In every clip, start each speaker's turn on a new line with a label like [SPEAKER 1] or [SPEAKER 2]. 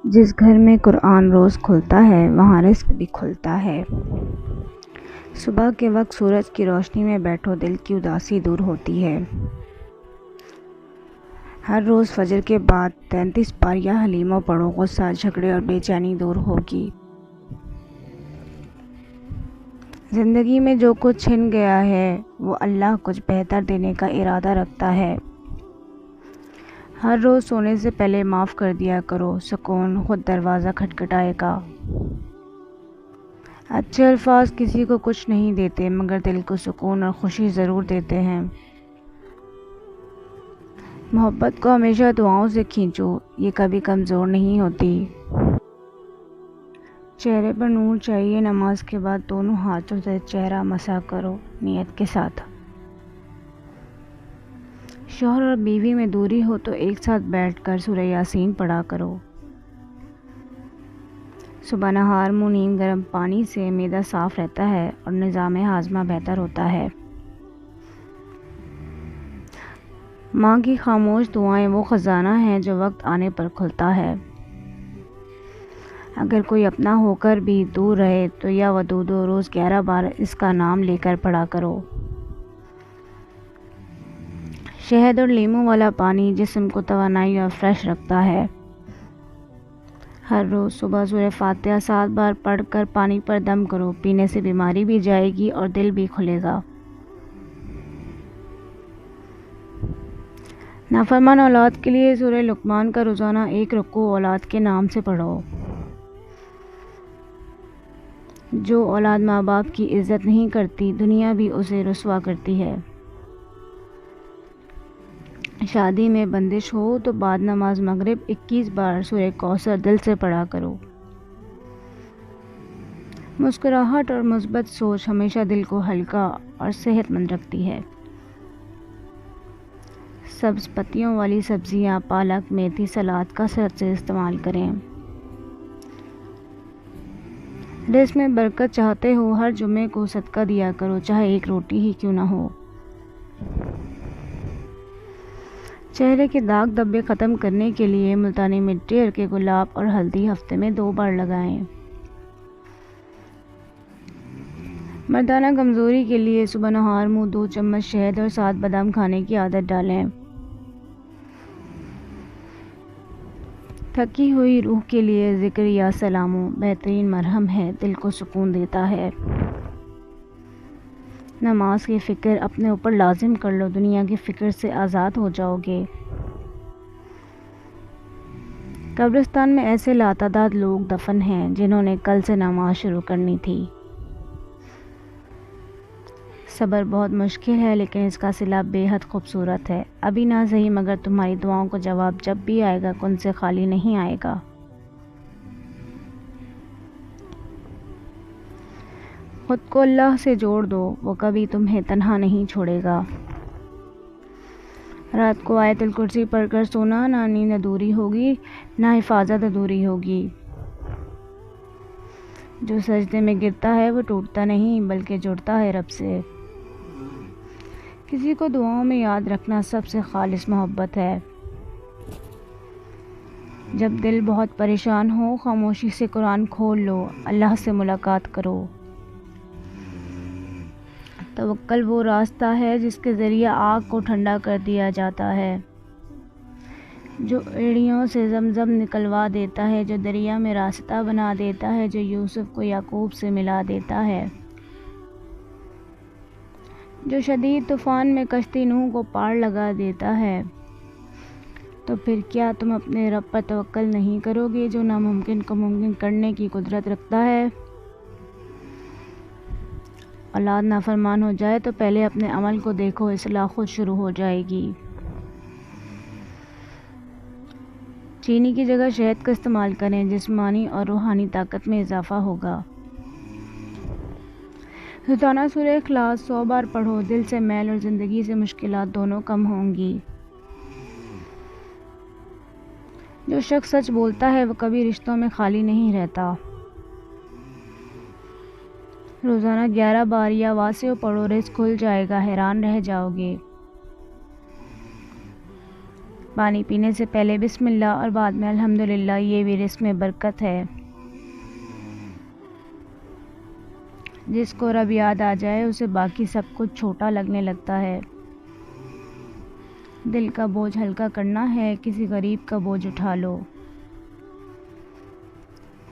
[SPEAKER 1] جس گھر میں قرآن روز کھلتا ہے وہاں رزق بھی کھلتا ہے۔ صبح کے وقت سورج کی روشنی میں بیٹھو، دل کی اداسی دور ہوتی ہے۔ ہر روز فجر کے بعد 33 بار یا حلیمہ پڑھو، غصہ، جھگڑے اور بے چینی دور ہوگی۔ زندگی میں جو کچھ چھن گیا ہے وہ اللہ کچھ بہتر دینے کا ارادہ رکھتا ہے۔ ہر روز سونے سے پہلے معاف کر دیا کرو، سکون خود دروازہ کھٹکھٹائے گا۔ اچھے الفاظ کسی کو کچھ نہیں دیتے مگر دل کو سکون اور خوشی ضرور دیتے ہیں۔ محبت کو ہمیشہ دعاؤں سے کھینچو، یہ کبھی کمزور نہیں ہوتی۔ چہرے پر نور چاہیے، نماز کے بعد دونوں ہاتھوں سے چہرہ مسح کرو نیت کے ساتھ۔ شوہر اور بیوی میں دوری ہو تو ایک ساتھ بیٹھ کر سورہ یاسین پڑھا کرو۔ صبح نہار منہ نیم گرم پانی سے معدہ صاف رہتا ہے اور نظام ہاضمہ بہتر ہوتا ہے۔ ماں کی خاموش دعائیں وہ خزانہ ہیں جو وقت آنے پر کھلتا ہے۔ اگر کوئی اپنا ہو کر بھی دور رہے تو یا ودود روز 11 بار اس کا نام لے کر پڑھا کرو۔ شہد اور لیموں والا پانی جسم کو توانائی اور فریش رکھتا ہے۔ ہر روز صبح سورہ فاتحہ 7 بار پڑھ کر پانی پر دم کرو، پینے سے بیماری بھی جائے گی اور دل بھی کھلے گا۔ نافرمان اولاد کے لیے سورہ لقمان کا روزانہ ایک رکوع اولاد کے نام سے پڑھو۔ جو اولاد ماں باپ کی عزت نہیں کرتی، دنیا بھی اسے رسوا کرتی ہے۔ شادی میں بندش ہو تو بعد نماز مغرب 21 بار سورہ کوثر دل سے پڑھا کرو۔ مسکراہٹ اور مثبت سوچ ہمیشہ دل کو ہلکا اور صحت مند رکھتی ہے۔ سبز پتیوں والی سبزیاں پالک، میتھی، سلاد کثرت سے استعمال کریں۔ رزق میں برکت چاہتے ہو ہر جمعے کو صدقہ دیا کرو، چاہے ایک روٹی ہی کیوں نہ ہو۔ چہرے کے داغ دھبے ختم کرنے کے لیے ملتانی مٹی، عرق گلاب اور ہلدی ہفتے میں 2 بار لگائیں۔ مردانہ کمزوری کے لیے صبح نہار منہ 2 چمچ شہد اور 7 بادام کھانے کی عادت ڈالیں۔ تھکی ہوئی روح کے لیے ذکر یا سلاموں بہترین مرہم ہے، دل کو سکون دیتا ہے۔ نماز کی فکر اپنے اوپر لازم کر لو، دنیا کی فکر سے آزاد ہو جاؤ گے۔ قبرستان میں ایسے لاتعداد لوگ دفن ہیں جنہوں نے کل سے نماز شروع کرنی تھی۔ صبر بہت مشکل ہے لیکن اس کا صلہ بے حد خوبصورت ہے۔ ابھی نہ صحیح مگر تمہاری دعاؤں کا جواب جب بھی آئے گا کن سے خالی نہیں آئے گا۔ خود کو اللہ سے جوڑ دو، وہ کبھی تمہیں تنہا نہیں چھوڑے گا۔ رات کو آیت الکرسی پڑھ کر سونا، نہ نیند ادھوری ہوگی نہ حفاظت ادھوری ہوگی۔ جو سجدے میں گرتا ہے وہ ٹوٹتا نہیں بلکہ جڑتا ہے رب سے۔ کسی کو دعاؤں میں یاد رکھنا سب سے خالص محبت ہے۔ جب دل بہت پریشان ہو خاموشی سے قرآن کھول لو، اللہ سے ملاقات کرو۔ توکل وہ راستہ ہے جس کے ذریعے آگ کو ٹھنڈا کر دیا جاتا ہے، جو ایڑیوں سے زمزم نکلوا دیتا ہے، جو دریا میں راستہ بنا دیتا ہے، جو یوسف کو یعقوب سے ملا دیتا ہے، جو شدید طوفان میں کشتی نوح کو پار لگا دیتا ہے۔ تو پھر کیا تم اپنے رب پر توکل نہیں کرو گے جو ناممکن کو ممکن کرنے کی قدرت رکھتا ہے؟ اولاد نافرمان ہو جائے تو پہلے اپنے عمل کو دیکھو، اصلاح خود شروع ہو جائے گی۔ چینی کی جگہ شہد کا استعمال کریں، جسمانی اور روحانی طاقت میں اضافہ ہوگا۔ روزانہ سورہ اخلاص 100 بار پڑھو، دل سے میل اور زندگی سے مشکلات دونوں کم ہوں گی۔ جو شخص سچ بولتا ہے وہ کبھی رشتوں میں خالی نہیں رہتا۔ روزانہ 11 بار یا واسع پڑھو، رزق کھل جائے گا، حیران رہ جاؤ گے۔ پانی پینے سے پہلے بسم اللہ اور بعد میں الحمدللہ، یہ بھی رزق میں برکت ہے۔ جس کو رب یاد آ جائے اسے باقی سب کچھ چھوٹا لگنے لگتا ہے۔ دل کا بوجھ ہلکا کرنا ہے، کسی غریب کا بوجھ اٹھا لو۔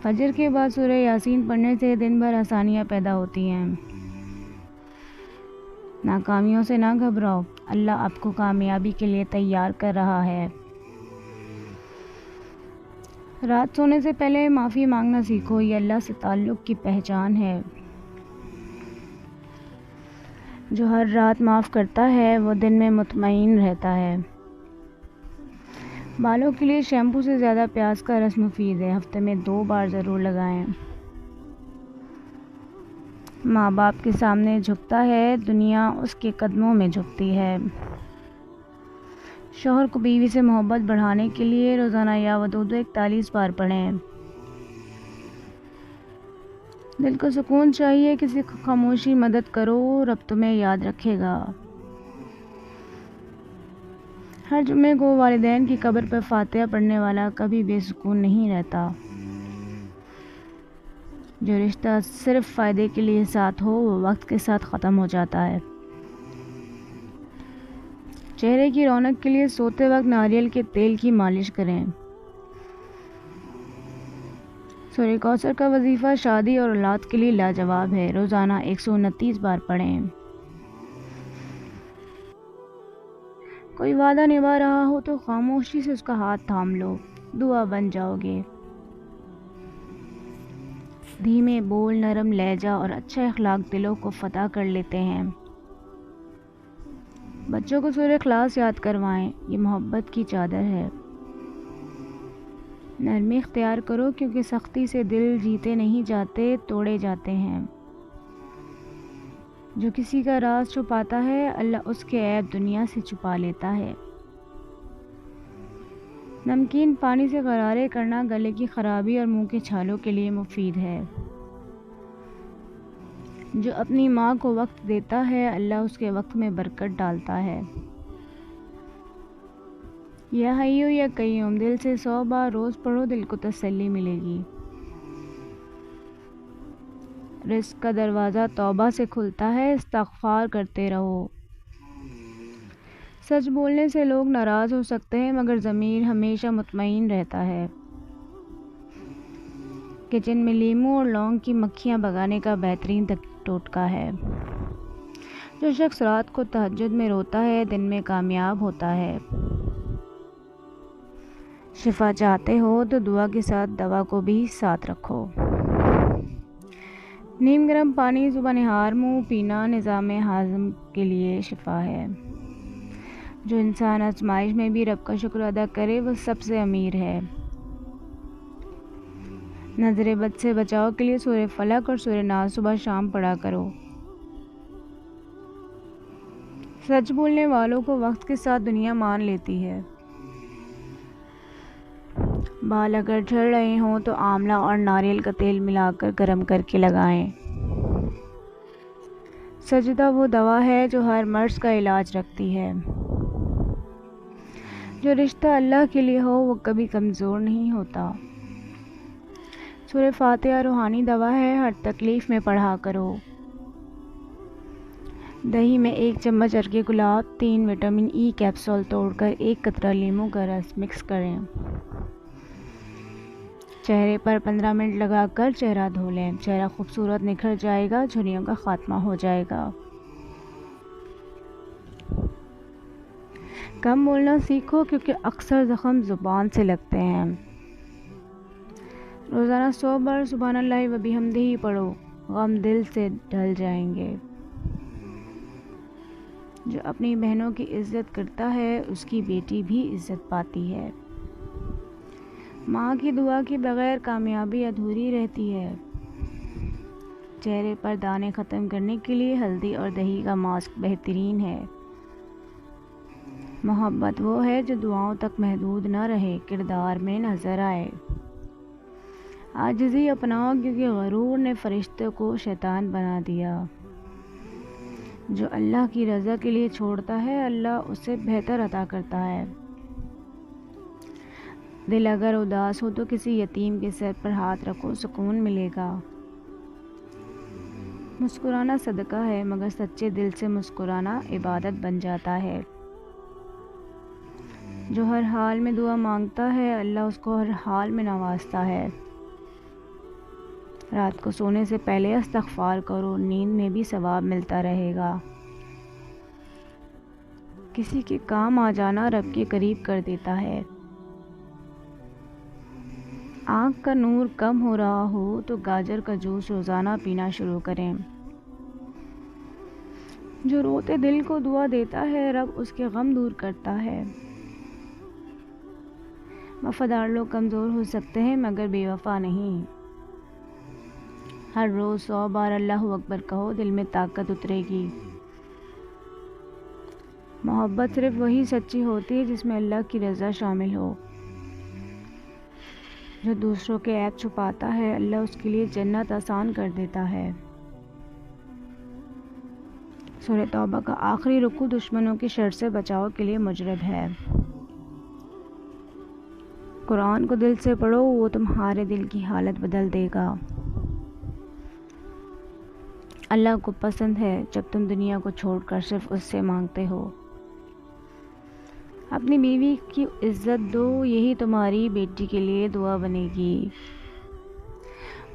[SPEAKER 1] فجر کے بعد سورہ یاسین پڑھنے سے دن بھر آسانیاں پیدا ہوتی ہیں۔ ناکامیوں سے نہ گھبراؤ، اللہ آپ کو کامیابی کے لیے تیار کر رہا ہے۔ رات سونے سے پہلے معافی مانگنا سیکھو، یہ اللہ سے تعلق کی پہچان ہے۔ جو ہر رات معاف کرتا ہے وہ دن میں مطمئن رہتا ہے۔ بالوں کے لیے شیمپو سے زیادہ پیاز کا رس مفید ہے، ہفتے میں 2 بار ضرور لگائیں۔ ماں باپ کے سامنے جھکتا ہے، دنیا اس کے قدموں میں جھکتی ہے۔ شوہر کو بیوی سے محبت بڑھانے کے لیے روزانہ یا ودود 41 بار پڑھیں۔ دل کو سکون چاہیے، کسی کو خاموشی مدد کرو، رب تمہیں یاد رکھے گا۔ ہر جمعے کو والدین کی قبر پر فاتحہ پڑھنے والا کبھی بے سکون نہیں رہتا۔ جو رشتہ صرف فائدے کے لیے ساتھ ہو وہ وقت کے ساتھ ختم ہو جاتا ہے۔ چہرے کی رونق کے لیے سوتے وقت ناریل کے تیل کی مالش کریں۔ سورہ کوثر کا وظیفہ شادی اور اولاد کے لیے لاجواب ہے، روزانہ 129 بار پڑھیں۔ کوئی وعدہ نبھا رہا ہو تو خاموشی سے اس کا ہاتھ تھام لو، دعا بن جاؤ گے۔ دھیمے بول، نرم لہجہ اور اچھا اخلاق دلوں کو فتح کر لیتے ہیں۔ بچوں کو سورہ اخلاص یاد کروائیں، یہ محبت کی چادر ہے۔ نرمی اختیار کرو کیونکہ سختی سے دل جیتے نہیں جاتے، توڑے جاتے ہیں۔ جو کسی کا راز چھپاتا ہے اللہ اس کے عیب دنیا سے چھپا لیتا ہے۔ نمکین پانی سے غرارے کرنا گلے کی خرابی اور منہ کے چھالوں کے لیے مفید ہے۔ جو اپنی ماں کو وقت دیتا ہے اللہ اس کے وقت میں برکت ڈالتا ہے۔ یا حیو یا قیوم دل سے 100 بار روز پڑھو، دل کو تسلی ملے گی۔ رزق کا دروازہ توبہ سے کھلتا ہے، استغفار کرتے رہو۔ سچ بولنے سے لوگ ناراض ہو سکتے ہیں مگر ضمیر ہمیشہ مطمئن رہتا ہے۔ کچن میں لیموں اور لونگ کی مکھیاں بھگانے کا بہترین ٹوٹکا ہے۔ جو شخص رات کو تہجد میں روتا ہے دن میں کامیاب ہوتا ہے۔ شفا چاہتے ہو تو دعا کے ساتھ دوا کو بھی ساتھ رکھو۔ نیم گرم پانی صبح نہار منہ پینا نظام ہاضمہ کے لیے شفا ہے۔ جو انسان آزمائش میں بھی رب کا شکر ادا کرے وہ سب سے امیر ہے۔ نظر بد سے بچاؤ کے لیے سورہ فلق اور سورہ ناس صبح شام پڑھا کرو۔ سچ بولنے والوں کو وقت کے ساتھ دنیا مان لیتی ہے۔ بال اگر جھڑ رہے ہوں تو آملہ اور ناریل کا تیل ملا کر گرم کر کے لگائیں۔ سجدہ وہ دوا ہے جو ہر مرض کا علاج رکھتی ہے۔ جو رشتہ اللہ کے لیے ہو وہ کبھی کمزور نہیں ہوتا۔ سورہ فاتحہ روحانی دوا ہے، ہر تکلیف میں پڑھا کرو۔ دہی میں 1 چمچ ارگ گلاب، 3 وٹامن ای کیپسول توڑ کر 1 قطرہ لیموں کا رس مکس کریں۔ چہرے پر 15 منٹ لگا کر چہرہ دھو لیں، چہرہ خوبصورت نکھر جائے گا، جھریوں کا خاتمہ ہو جائے گا۔ کم بولنا سیکھو کیونکہ اکثر زخم زبان سے لگتے ہیں۔ روزانہ 100 بار سبحان اللہ و بحمدہ پڑھو، غم دل سے ڈل جائیں گے۔ جو اپنی بہنوں کی عزت کرتا ہے اس کی بیٹی بھی عزت پاتی ہے۔ ماں کی دعا کے بغیر کامیابی ادھوری رہتی ہے۔ چہرے پر دانے ختم کرنے کے لیے ہلدی اور دہی کا ماسک بہترین ہے۔ محبت وہ ہے جو دعاؤں تک محدود نہ رہے، کردار میں نظر آئے۔ عاجزی اپناؤ کیونکہ غرور نے فرشتوں کو شیطان بنا دیا۔ جو اللہ کی رضا کے لیے چھوڑتا ہے اللہ اسے بہتر عطا کرتا ہے۔ دل اگر اداس ہو تو کسی یتیم کے سر پر ہاتھ رکھو، سکون ملے گا۔ مسکرانا صدقہ ہے، مگر سچے دل سے مسکرانا عبادت بن جاتا ہے۔ جو ہر حال میں دعا مانگتا ہے، اللہ اس کو ہر حال میں نوازتا ہے۔ رات کو سونے سے پہلے استغفار کرو، نیند میں بھی ثواب ملتا رہے گا۔ کسی کے کام آ جانا رب کے قریب کر دیتا ہے۔ آنکھ کا نور کم ہو رہا ہو تو گاجر کا جوس روزانہ پینا شروع کریں۔ جو روتے دل کو دعا دیتا ہے، رب اس کے غم دور کرتا ہے۔ وفادار لوگ کمزور ہو سکتے ہیں مگر بے وفا نہیں۔ ہر روز 100 بار اللہ اکبر کہو، دل میں طاقت اترے گی۔ محبت صرف وہی سچی ہوتی ہے جس میں اللہ کی رضا شامل ہو۔ جو دوسروں کے عیب چھپاتا ہے، اللہ اس کے لیے جنت آسان کر دیتا ہے۔ سورہ توبہ کا آخری رکوع دشمنوں کی شر سے بچاؤ کے لیے مجرب ہے۔ قرآن کو دل سے پڑھو، وہ تمہارے دل کی حالت بدل دے گا۔ اللہ کو پسند ہے جب تم دنیا کو چھوڑ کر صرف اس سے مانگتے ہو۔ اپنی بیوی کی عزت دو، یہی تمہاری بیٹی کے لیے دعا بنے گی۔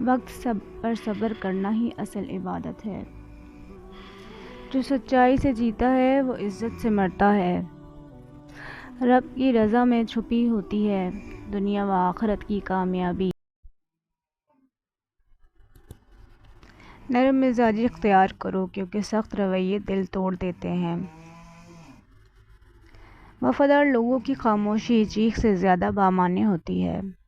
[SPEAKER 1] وقت پر صبر کرنا ہی اصل عبادت ہے۔ جو سچائی سے جیتا ہے وہ عزت سے مرتا ہے۔ رب کی رضا میں چھپی ہوتی ہے دنیا و آخرت کی کامیابی۔ نرم مزاجی اختیار کرو، کیونکہ سخت رویے دل توڑ دیتے ہیں۔ وفادار لوگوں کی خاموشی چیخ سے زیادہ بامعنی ہوتی ہے۔